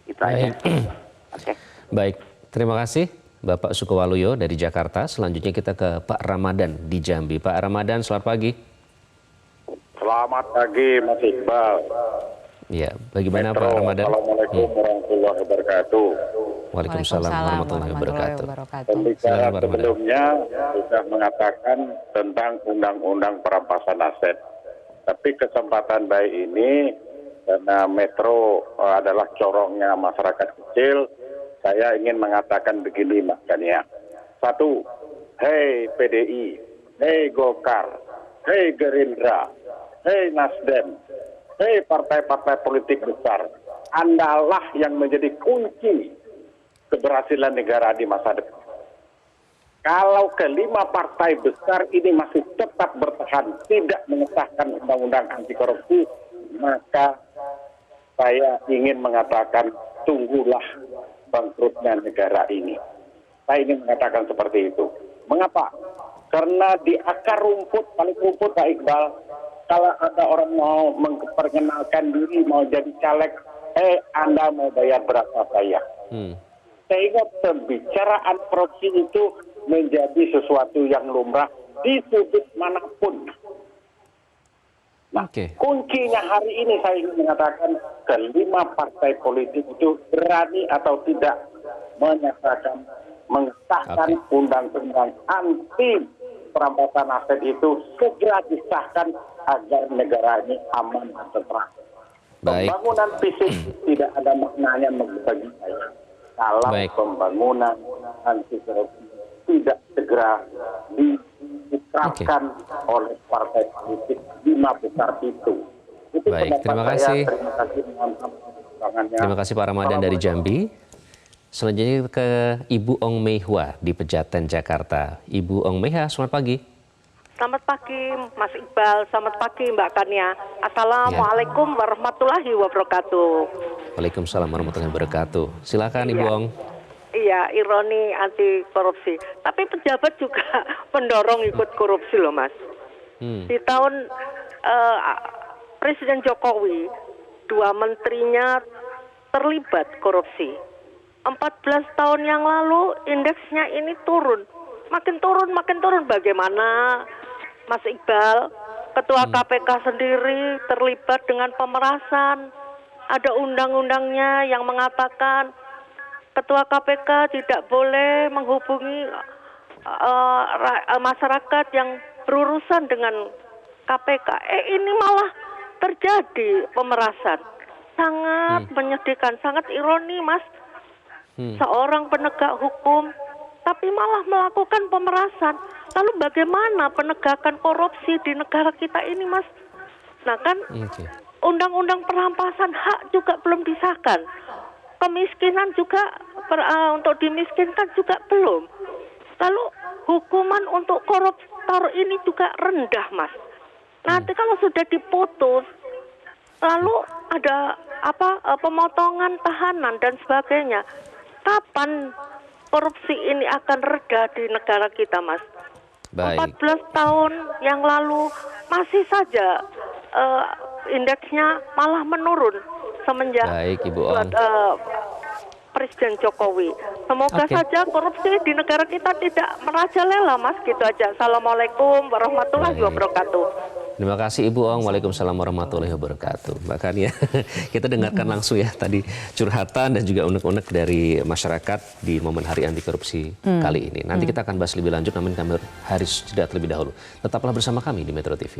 Itu aja. Oke. Baik, terima kasih Bapak Sukowaluyo dari Jakarta. Selanjutnya kita ke Pak Ramadan di Jambi. Pak Ramadan, selamat pagi. Selamat pagi Mas Iqbal. Ya, bagaimana Pak Ramadan? Assalamualaikum warahmatullahi wabarakatuh. Waalaikumsalam warahmatullahi wabarakatuh. Pembicara sebelumnya sudah mengatakan tentang undang-undang perampasan aset. Tapi kesempatan baik ini, karena Metro adalah corongnya masyarakat kecil, saya ingin mengatakan begini Mas Kania. Satu, hei PDI, hei Golkar, hei Gerindra, hei Nasdem, hei partai-partai politik besar, Andalah yang menjadi kunci keberhasilan negara di masa depan. Kalau kelima partai besar ini masih tetap bertahan tidak mengesahkan undang-undang anti korupsi, maka saya ingin mengatakan tunggulah bangkrutnya negara ini. Saya ingin mengatakan seperti itu. Mengapa? Karena di akar rumput, paling rumput Pak Iqbal, kalau ada orang mau memperkenalkan diri, mau jadi caleg, Anda mau bayar berapa bayar. Sehingga pembicaraan korupsi itu menjadi sesuatu yang lumrah di sudut manapun. Nah, kuncinya hari ini saya ingin mengatakan kelima partai politik itu berani atau tidak menyatakan mengesahkan undang-undang anti perampasan aset itu segera disahkan agar negara ini aman dan tentram. Pembangunan fisik tidak ada maknanya bagi saya kalau pembangunan anti korupsi tidak segera diterapkan oleh partai politik lima besar itu. Baik, terima kasih. Terima kasih Pak Ramadan dari Jambi. Selanjutnya ke Ibu Ong Meihwa di Pejaten, Jakarta. Ibu Ong Meihwa, selamat pagi. Selamat pagi Mas Iqbal, selamat pagi Mbak Kania. Assalamualaikum warahmatullahi wabarakatuh. Waalaikumsalam warahmatullahi wabarakatuh. Silakan Ibu Ong. Iya, ironi anti korupsi. Tapi pejabat juga pendorong ikut korupsi loh Mas. Di tahun Presiden Jokowi, 2 menterinya terlibat korupsi. 14 tahun yang lalu indeksnya ini turun. Makin turun. Bagaimana Mas Iqbal, Ketua KPK sendiri terlibat dengan pemerasan. Ada undang-undangnya yang mengatakan Ketua KPK tidak boleh menghubungi masyarakat yang berurusan dengan KPK. Ini malah terjadi pemerasan. Sangat menyedihkan, sangat ironi, Mas. Seorang penegak hukum tapi malah melakukan pemerasan. Lalu bagaimana penegakan korupsi di negara kita ini, Mas? Nah kan, undang-undang perampasan hak juga belum disahkan. Kemiskinan juga, untuk dimiskinkan juga belum. Lalu hukuman untuk koruptor ini juga rendah, Mas. Nanti kalau sudah diputus, lalu ada pemotongan tahanan dan sebagainya. Kapan korupsi ini akan reda di negara kita, Mas? Baik. 14 tahun yang lalu masih saja indeksnya malah menurun semenjak Presiden Jokowi. Semoga saja korupsi di negara kita tidak merajalela, Mas. Gitu aja. Assalamualaikum warahmatullahi wabarakatuh. Terima kasih Ibu Ong. Waalaikumsalam warahmatullahi wabarakatuh. Bahkan ya kita dengarkan langsung ya tadi curhatan dan juga unek-unek dari masyarakat di momen Hari Anti Korupsi kali ini. Nanti kita akan bahas lebih lanjut, namun kami harus jeda terlebih dahulu. Tetaplah bersama kami di Metro TV.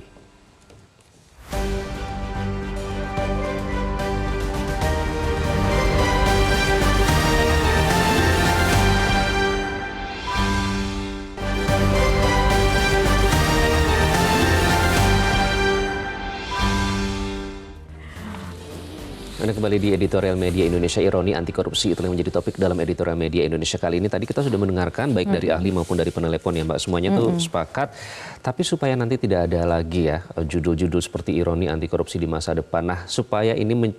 Anda kembali di editorial media Indonesia, ironi anti korupsi itu yang menjadi topik dalam editorial media Indonesia kali ini. Tadi kita sudah mendengarkan baik dari ahli maupun dari penelepon ya Mbak, semuanya tuh sepakat. Tapi supaya nanti tidak ada lagi ya judul-judul seperti ironi anti korupsi di masa depan. Nah, supaya ini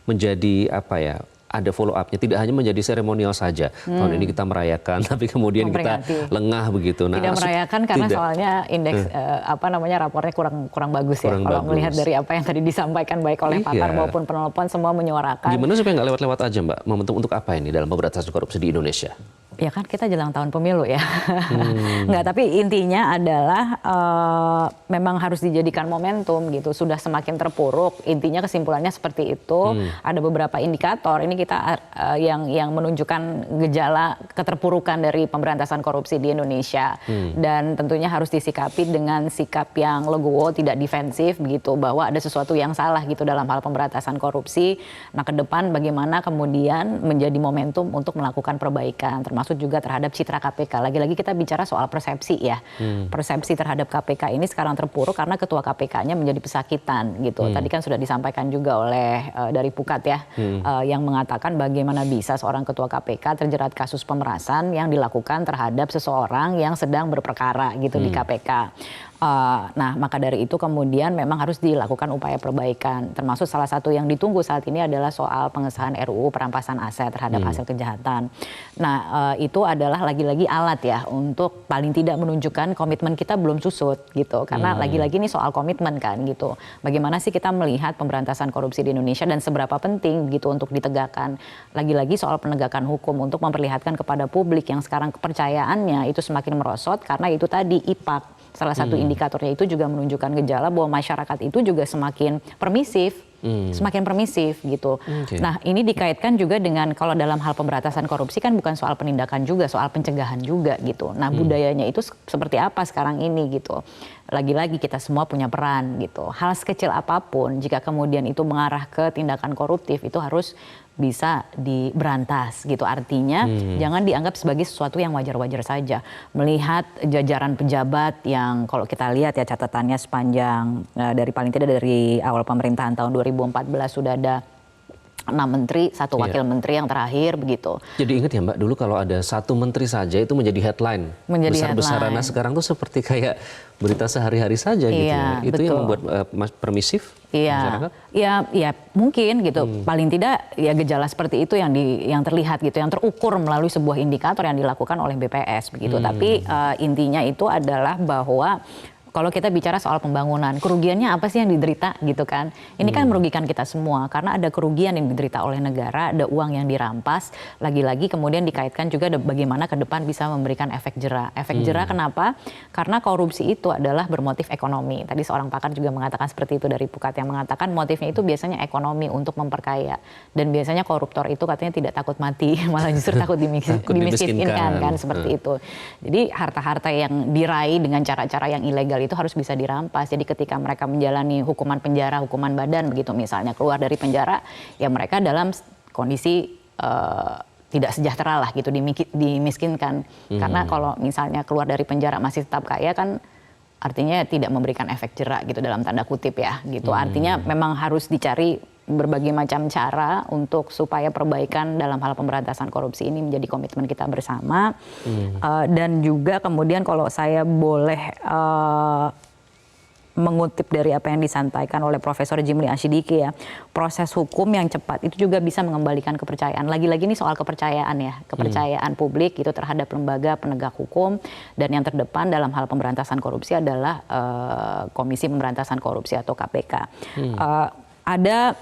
menjadi apa ya? Ada follow up-nya, tidak hanya menjadi seremonial saja. Tahun ini kita merayakan, tapi kemudian kita lengah begitu. Nah, tidak merayakan karena soalnya indeks rapornya kurang bagus ya. Kalau melihat dari apa yang tadi disampaikan baik oleh pakar maupun penelpon, semua menyuarakan. Gimana supaya nggak lewat-lewat aja Mbak? Momentum untuk apa ini dalam pemberantasan korupsi di Indonesia? Ya kan kita jelang tahun pemilu ya. Nggak, tapi intinya adalah memang harus dijadikan momentum gitu. Sudah semakin terpuruk, intinya kesimpulannya seperti itu. Ada beberapa indikator, ini kita yang menunjukkan gejala keterpurukan dari pemberantasan korupsi di Indonesia. Dan tentunya harus disikapi dengan sikap yang legowo, tidak defensif begitu, bahwa ada sesuatu yang salah gitu dalam hal pemberantasan korupsi. Nah, ke depan bagaimana kemudian menjadi momentum untuk melakukan perbaikan, termasuk juga terhadap citra KPK. Lagi-lagi kita bicara soal persepsi ya. Persepsi terhadap KPK ini sekarang terpuruk karena ketua KPK-nya menjadi pesakitan gitu. Tadi kan sudah disampaikan juga oleh dari Pukat ya, yang mengatakan bagaimana bisa seorang ketua KPK terjerat kasus pemerasan yang dilakukan terhadap seseorang yang sedang berperkara gitu di KPK. Nah, maka dari itu kemudian memang harus dilakukan upaya perbaikan. Termasuk salah satu yang ditunggu saat ini adalah soal pengesahan RUU perampasan aset terhadap hasil kejahatan. Nah, itu adalah lagi-lagi alat ya untuk paling tidak menunjukkan komitmen kita belum susut gitu. Karena lagi-lagi ini soal komitmen kan gitu. Bagaimana sih kita melihat pemberantasan korupsi di Indonesia dan seberapa penting gitu untuk ditegakkan. Lagi-lagi soal penegakan hukum untuk memperlihatkan kepada publik yang sekarang kepercayaannya itu semakin merosot karena itu tadi IPAK. Salah satu indikatornya itu juga menunjukkan gejala bahwa masyarakat itu juga semakin permisif, gitu. Nah, ini dikaitkan juga dengan kalau dalam hal pemberantasan korupsi kan bukan soal penindakan juga, soal pencegahan juga gitu. Nah, budayanya itu seperti apa sekarang ini gitu. Lagi-lagi kita semua punya peran gitu. Hal sekecil apapun jika kemudian itu mengarah ke tindakan koruptif itu harus bisa diberantas gitu. Artinya jangan dianggap sebagai sesuatu yang wajar-wajar saja. Melihat jajaran pejabat yang kalau kita lihat ya catatannya sepanjang dari paling tidak dari awal pemerintahan tahun 2014 sudah ada 6 menteri, 1 wakil menteri yang terakhir begitu. Jadi ingat ya Mbak, dulu kalau ada 1 menteri saja itu menjadi headline. Besar-besaran. Nah, sekarang tuh seperti kayak berita sehari-hari saja gitu. Itu betul. Yang membuat permisif masyarakat? Ya mungkin gitu. Paling tidak ya gejala seperti itu yang terlihat gitu, yang terukur melalui sebuah indikator yang dilakukan oleh BPS begitu. Tapi intinya itu adalah bahwa kalau kita bicara soal pembangunan, kerugiannya apa sih yang diderita gitu kan? Ini kan merugikan kita semua karena ada kerugian yang diderita oleh negara, ada uang yang dirampas, lagi-lagi kemudian dikaitkan juga bagaimana ke depan bisa memberikan efek jera. Efek jera kenapa? Karena korupsi itu adalah bermotif ekonomi. Tadi seorang pakar juga mengatakan seperti itu dari Pukat yang mengatakan motifnya itu biasanya ekonomi untuk memperkaya. Dan biasanya koruptor itu katanya tidak takut mati, malah justru takut dimiskinkan kan seperti itu. Jadi harta-harta yang diraih dengan cara-cara yang ilegal itu harus bisa dirampas. Jadi ketika mereka menjalani hukuman penjara, hukuman badan begitu misalnya, keluar dari penjara, ya mereka dalam kondisi tidak sejahtera lah gitu, dimiskinkan. Karena kalau misalnya keluar dari penjara masih tetap kaya kan artinya tidak memberikan efek jera gitu dalam tanda kutip ya gitu. Artinya memang harus dicari berbagai macam cara untuk supaya perbaikan dalam hal pemberantasan korupsi ini menjadi komitmen kita bersama. Dan juga kemudian kalau saya boleh mengutip dari apa yang disampaikan oleh Profesor Jimli Asyidiki ya, proses hukum yang cepat itu juga bisa mengembalikan kepercayaan. Lagi-lagi ini soal kepercayaan ya, kepercayaan publik itu terhadap lembaga penegak hukum, dan yang terdepan dalam hal pemberantasan korupsi adalah Komisi Pemberantasan Korupsi atau KPK. Ada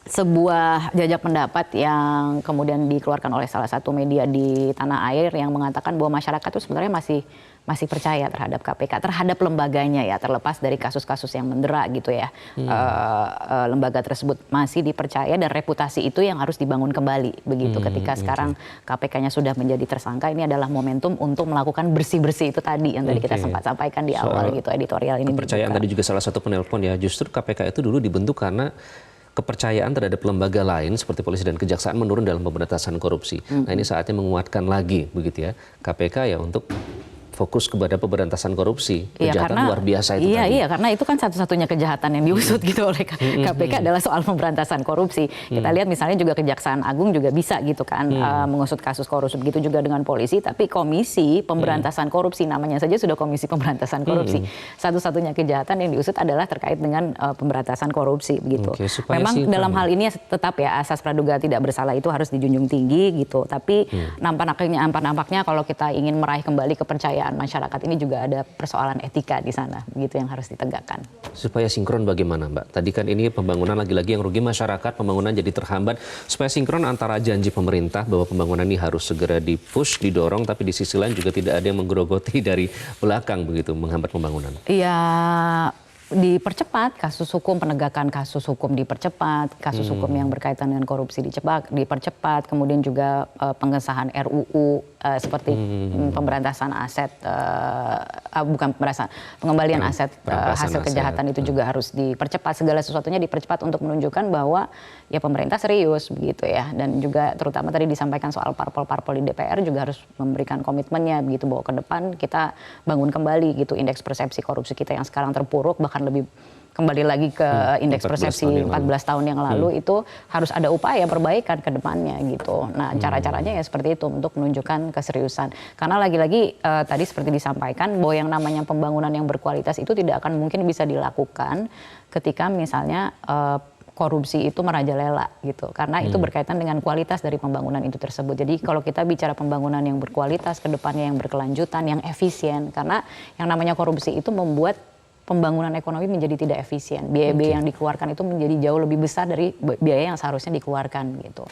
sebuah jajak pendapat yang kemudian dikeluarkan oleh salah satu media di tanah air yang mengatakan bahwa masyarakat itu sebenarnya masih percaya terhadap KPK, terhadap lembaganya ya, terlepas dari kasus-kasus yang mendera gitu ya. Lembaga tersebut masih dipercaya dan reputasi itu yang harus dibangun kembali begitu. Ketika sekarang KPK-nya sudah menjadi tersangka, ini adalah momentum untuk melakukan bersih-bersih itu tadi yang tadi kita sempat sampaikan di awal gitu, editorial ini. Kepercayaan tadi juga salah satu penelpon ya, justru KPK itu dulu dibentuk karena kepercayaan terhadap lembaga lain seperti polisi dan kejaksaan menurun dalam pemberantasan korupsi. Nah ini saatnya menguatkan lagi begitu ya KPK ya untuk fokus kepada pemberantasan korupsi, kejahatan luar biasa itu tadi. Iya, karena itu kan satu-satunya kejahatan yang diusut gitu oleh KPK adalah soal pemberantasan korupsi. Kita lihat misalnya juga Kejaksaan Agung juga bisa gitu kan mengusut kasus korupsi, begitu juga dengan polisi, tapi Komisi Pemberantasan Korupsi, namanya saja sudah Komisi Pemberantasan Korupsi. Satu-satunya kejahatan yang diusut adalah terkait dengan pemberantasan korupsi begitu. Memang dalam hal ini tetap ya asas praduga tidak bersalah itu harus dijunjung tinggi gitu, tapi nampaknya kalau kita ingin meraih kembali kepercayaan masyarakat ini juga ada persoalan etika di sana, begitu yang harus ditegakkan. Supaya sinkron bagaimana Mbak? Tadi kan ini pembangunan lagi-lagi yang rugi masyarakat, pembangunan jadi terhambat. Supaya sinkron antara janji pemerintah bahwa pembangunan ini harus segera dipush, didorong, tapi di sisi lain juga tidak ada yang menggerogoti dari belakang begitu, menghambat pembangunan. Iya, dipercepat kasus hukum, penegakan kasus hukum dipercepat, kasus hukum yang berkaitan dengan korupsi dipercepat, kemudian juga pengesahan RUU seperti pemberantasan aset, bukan pemberantasan, pengembalian aset hasil kejahatan itu juga harus dipercepat, segala sesuatunya dipercepat untuk menunjukkan bahwa ya pemerintah serius begitu ya, dan juga terutama tadi disampaikan soal parpol-parpol di DPR juga harus memberikan komitmennya begitu bahwa ke depan kita bangun kembali gitu indeks persepsi korupsi kita yang sekarang terpuruk, bahkan lebih kembali lagi ke indeks persepsi 14 tahun yang lalu, itu harus ada upaya perbaikan ke depannya gitu. Nah cara-caranya ya seperti itu untuk menunjukkan keseriusan. Karena lagi-lagi tadi seperti disampaikan bahwa yang namanya pembangunan yang berkualitas itu tidak akan mungkin bisa dilakukan ketika misalnya korupsi itu merajalela gitu, karena itu berkaitan dengan kualitas dari pembangunan itu tersebut. Jadi kalau kita bicara pembangunan yang berkualitas, ke depannya yang berkelanjutan, yang efisien, karena yang namanya korupsi itu membuat pembangunan ekonomi menjadi tidak efisien. Biaya-biaya yang dikeluarkan itu menjadi jauh lebih besar dari biaya yang seharusnya dikeluarkan gitu.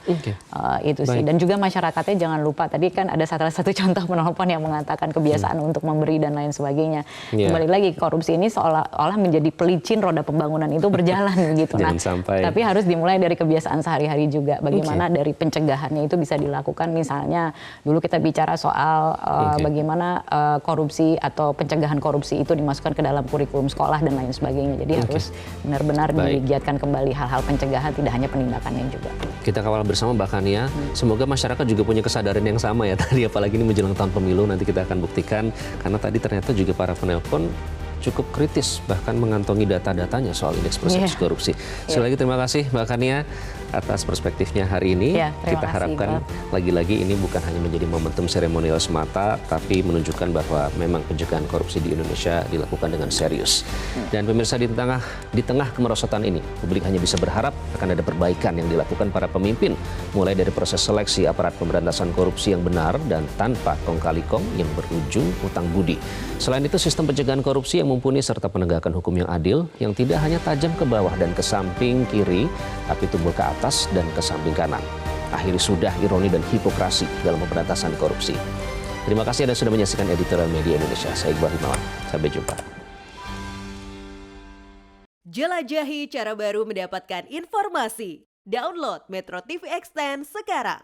Itu sih. Dan juga masyarakatnya jangan lupa, tadi kan ada salah satu contoh penelpon yang mengatakan kebiasaan untuk memberi dan lain sebagainya. Kembali lagi, korupsi ini seolah-olah menjadi pelicin roda pembangunan itu berjalan gitu. Nah, tapi harus dimulai dari kebiasaan sehari-hari juga. Bagaimana dari pencegahannya itu bisa dilakukan. Misalnya dulu kita bicara soal bagaimana korupsi atau pencegahan korupsi itu dimasukkan ke dalam kurikulum sekolah dan lain sebagainya. Jadi harus benar-benar digiatkan kembali hal-hal pencegahan, tidak hanya penindakannya juga. Kita kawal bersama Mbak Khania. Semoga masyarakat juga punya kesadaran yang sama ya tadi, apalagi ini menjelang tahun pemilu, nanti kita akan buktikan. Karena tadi ternyata juga para penelpon cukup kritis, bahkan mengantongi data-datanya soal indeks persepsi korupsi. Sekali lagi terima kasih Mbak Khania atas perspektifnya hari ini. Kita harapkan lagi-lagi ini bukan hanya menjadi momentum seremonial semata, tapi menunjukkan bahwa memang pencegahan korupsi di Indonesia dilakukan dengan serius. Dan pemirsa, di tengah kemerosotan ini, publik hanya bisa berharap akan ada perbaikan yang dilakukan para pemimpin, mulai dari proses seleksi aparat pemberantasan korupsi yang benar dan tanpa kong kali kong yang berujung utang budi. Selain itu, sistem pencegahan korupsi yang mumpuni serta penegakan hukum yang adil yang tidak hanya tajam ke bawah dan ke samping kiri, tapi tumbuh ke atas dan ke samping kanan. Akhiri sudah ironi dan hipokrasi dalam pemberantasan korupsi. Terima kasih Anda sudah menyaksikan Editorial Media Indonesia. Saya Iqbal Himawan. Sampai jumpa. Jelajahi cara baru mendapatkan informasi. Download Metro TV Extend sekarang.